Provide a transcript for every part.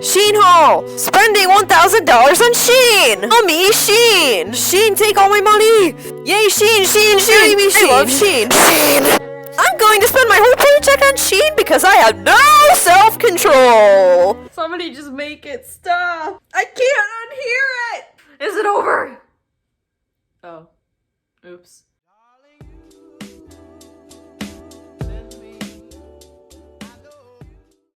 Sheen haul! Spending $1,000 on Shein! Me, Shein! Shein, take all my money! Yay, Shein, Shein, Shein! I love Shein! Shein! I'm going to spend my whole paycheck on Shein because I have no self-control! Somebody just make it stop! I can't unhear it! Is it over? Oh. Oops.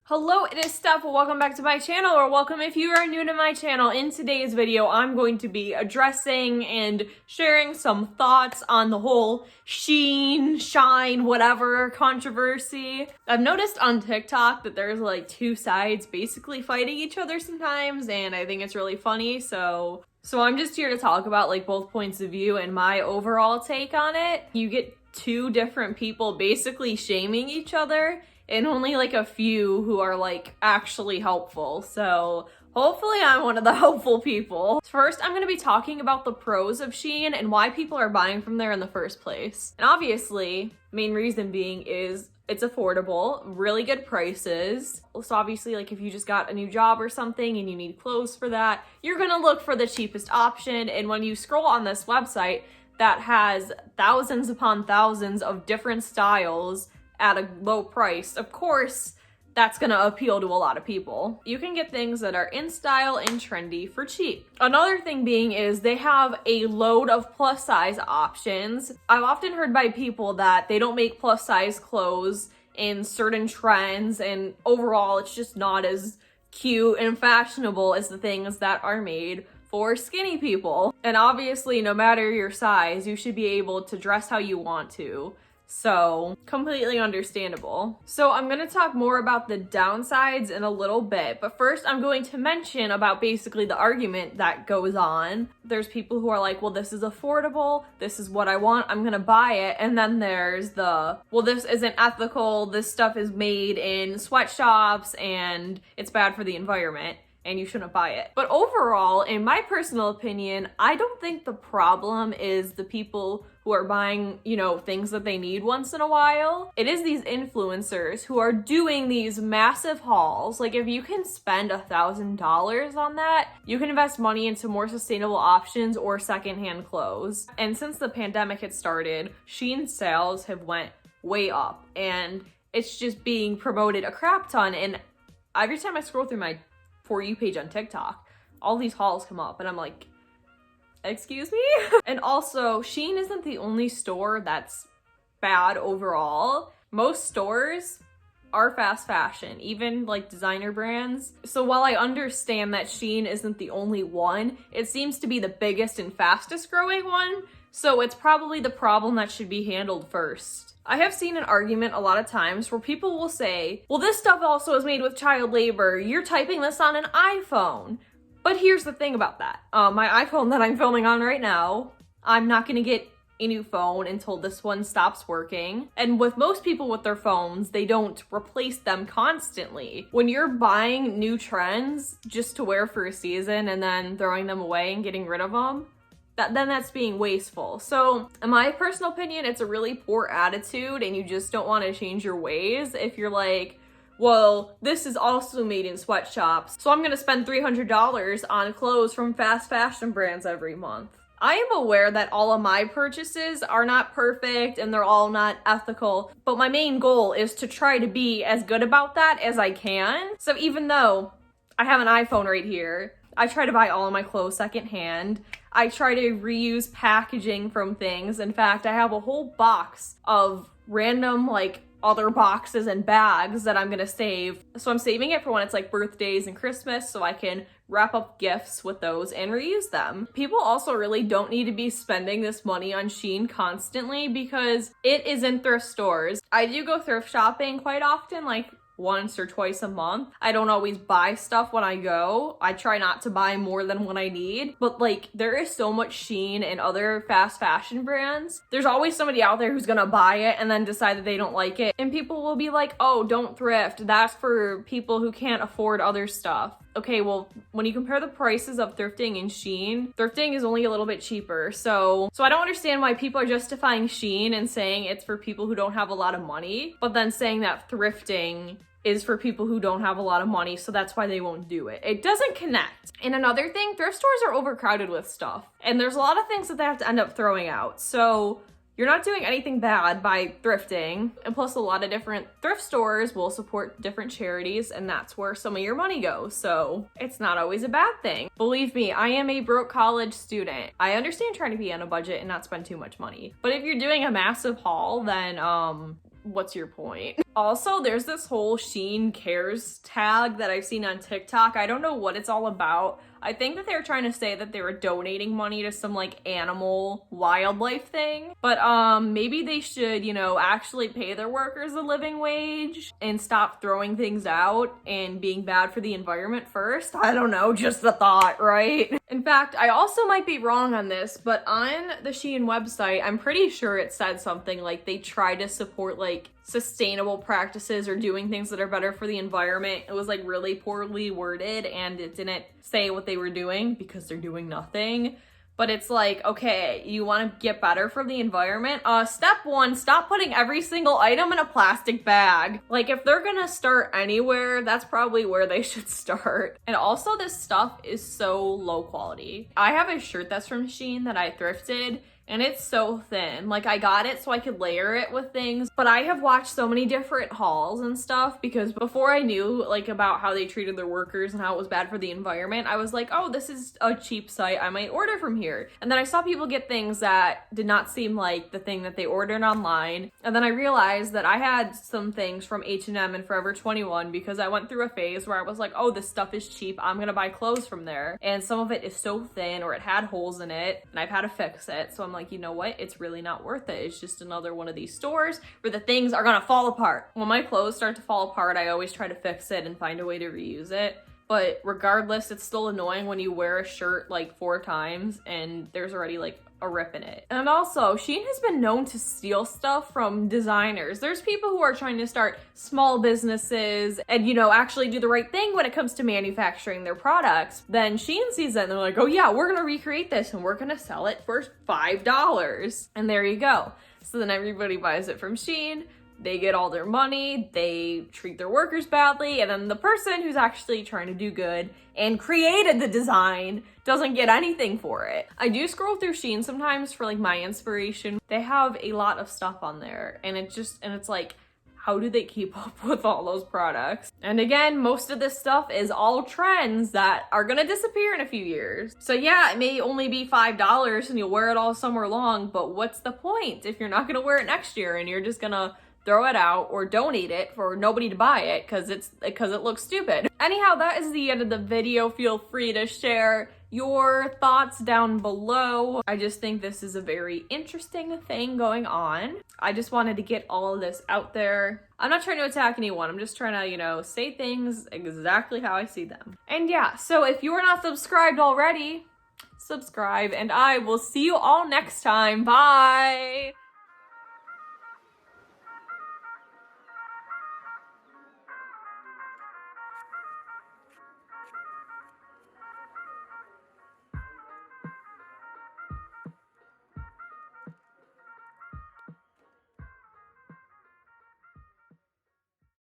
Hello, it is Steph. Welcome back to my channel, or welcome if you are new to my channel. In today's video, I'm going to be addressing and sharing some thoughts on the whole Shein, Shine, whatever controversy. I've noticed on TikTok that there's like two sides basically fighting each other sometimes, and I think it's really funny, so I'm just here to talk about like both points of view and my overall take on it. You get two different people basically shaming each other, and only like a few who are like actually helpful. So hopefully I'm one of the helpful people. First, I'm gonna be talking about the pros of Shein and why people are buying from there in the first place. And obviously, main reason being is it's affordable, really good prices. So obviously, like if you just got a new job or something and you need clothes for that, you're gonna look for the cheapest option. And when you scroll on this website that has thousands upon thousands of different styles at a low price, of course, that's gonna appeal to a lot of people. You can get things that are in style and trendy for cheap. Another thing being is they have a load of plus size options. I've often heard by people that they don't make plus size clothes in certain trends, and overall it's just not as cute and fashionable as the things that are made for skinny people. And obviously, no matter your size, you should be able to dress how you want to. So, completely understandable. So I'm going to talk more about the downsides in a little bit, but first I'm going to mention about basically the argument that goes on. There's people who are like, well, this is affordable, this is what I want, I'm going to buy it. And then there's the, well, this isn't ethical, this stuff is made in sweatshops and it's bad for the environment and you shouldn't buy it. But overall, in my personal opinion, I don't think the problem is the people who are buying, you know, things that they need once in a while. It is these influencers who are doing these massive hauls. Like if you can spend $1,000 on that, you can invest money into more sustainable options or secondhand clothes. And since the pandemic had started, Shein sales have went way up and it's just being promoted a crap ton. And every time I scroll through my For You page on TikTok, all these hauls come up and I'm like, excuse me? And also, Shein isn't the only store that's bad overall. Most stores are fast fashion, even like designer brands. So while I understand that Shein isn't the only one, it seems to be the biggest and fastest growing one. So it's probably the problem that should be handled first. I have seen an argument a lot of times where people will say, well, this stuff also is made with child labor. You're typing this on an iPhone. But here's the thing about that. My iPhone that I'm filming on right now, I'm not gonna get a new phone until this one stops working. And with most people with their phones, they don't replace them constantly. When you're buying new trends just to wear for a season and then throwing them away and getting rid of them, then that's being wasteful. So in my personal opinion, it's a really poor attitude and you just don't want to change your ways if you're like, well, this is also made in sweatshops, so I'm gonna spend $300 on clothes from fast fashion brands every month. I am aware that all of my purchases are not perfect and they're all not ethical, but my main goal is to try to be as good about that as I can. So even though I have an iPhone right here, I try to buy all of my clothes secondhand. I try to reuse packaging from things. In fact, I have a whole box of random like other boxes and bags that I'm gonna save. So I'm saving it for when it's like birthdays and Christmas so I can wrap up gifts with those and reuse them. People also really don't need to be spending this money on Shein constantly because it is in thrift stores. I do go thrift shopping quite often, like once or twice a month. I don't always buy stuff when I go. I try not to buy more than what I need, but like there is so much Shein and other fast fashion brands. There's always somebody out there who's gonna buy it and then decide that they don't like it. And people will be like, oh, don't thrift. That's for people who can't afford other stuff. Okay, well, when you compare the prices of thrifting and Shein, thrifting is only a little bit cheaper. So I don't understand why people are justifying Shein and saying it's for people who don't have a lot of money, but then saying that thrifting is for people who don't have a lot of money, so that's why they won't do it. It doesn't connect. And another thing, thrift stores are overcrowded with stuff, and there's a lot of things that they have to end up throwing out. So you're not doing anything bad by thrifting. And plus a lot of different thrift stores will support different charities, and that's where some of your money goes. So it's not always a bad thing. Believe me, I am a broke college student. I understand trying to be on a budget and not spend too much money. But if you're doing a massive haul, then what's your point? Also, there's this whole Sheen Cares Tag that I've seen on TikTok. I don't know what it's all about. I think that they were trying to say that they were donating money to some like animal wildlife thing, but maybe they should, you know, actually pay their workers a living wage and stop throwing things out and being bad for the environment first. I don't know, just a thought, right? In fact, I also might be wrong on this, but on the Shein website, I'm pretty sure it said something like they try to support like sustainable practices or doing things that are better for the environment. It was like really poorly worded and it didn't say what they were doing because they're doing nothing. But it's like, okay, you want to get better for the environment? Step one, stop putting every single item in a plastic bag. Like if they're gonna start anywhere, that's probably where they should start. And also this stuff is so low quality. I have a shirt that's from Shein that I thrifted, and it's so thin. Like I got it so I could layer it with things, but I have watched so many different hauls and stuff because before I knew like about how they treated their workers and how it was bad for the environment, I was like, oh, this is a cheap site, I might order from here. And then I saw people get things that did not seem like the thing that they ordered online. And then I realized that I had some things from H&M and Forever 21 because I went through a phase where I was like, oh, this stuff is cheap, I'm gonna buy clothes from there. And some of it is so thin or it had holes in it and I've had to fix it. So I'm like, you know what? It's really not worth it. It's just another one of these stores where the things are gonna fall apart. When my clothes start to fall apart, I always try to fix it and find a way to reuse it. But regardless, it's still annoying when you wear a shirt like 4 times and there's already like a rip in it. And also, Shein has been known to steal stuff from designers. There's people who are trying to start small businesses and, you know, actually do the right thing when it comes to manufacturing their products. Then Shein sees it and they're like, oh yeah, we're gonna recreate this and we're gonna sell it for $5. And there you go. So then everybody buys it from Shein. They get all their money, they treat their workers badly, and then the person who's actually trying to do good and created the design doesn't get anything for it. I do scroll through Shein sometimes for like my inspiration. They have a lot of stuff on there, and it's like, how do they keep up with all those products? And again, most of this stuff is all trends that are gonna disappear in a few years. So yeah, it may only be $5 and you'll wear it all summer long, but what's the point if you're not gonna wear it next year and you're just gonna throw it out or donate it for nobody to buy it because it looks stupid. Anyhow, that is the end of the video. Feel free to share your thoughts down below. I just think this is a very interesting thing going on. I just wanted to get all of this out there. I'm not trying to attack anyone. I'm just trying to, you know, say things exactly how I see them. And yeah, so if you are not subscribed already, subscribe, and I will see you all next time. Bye!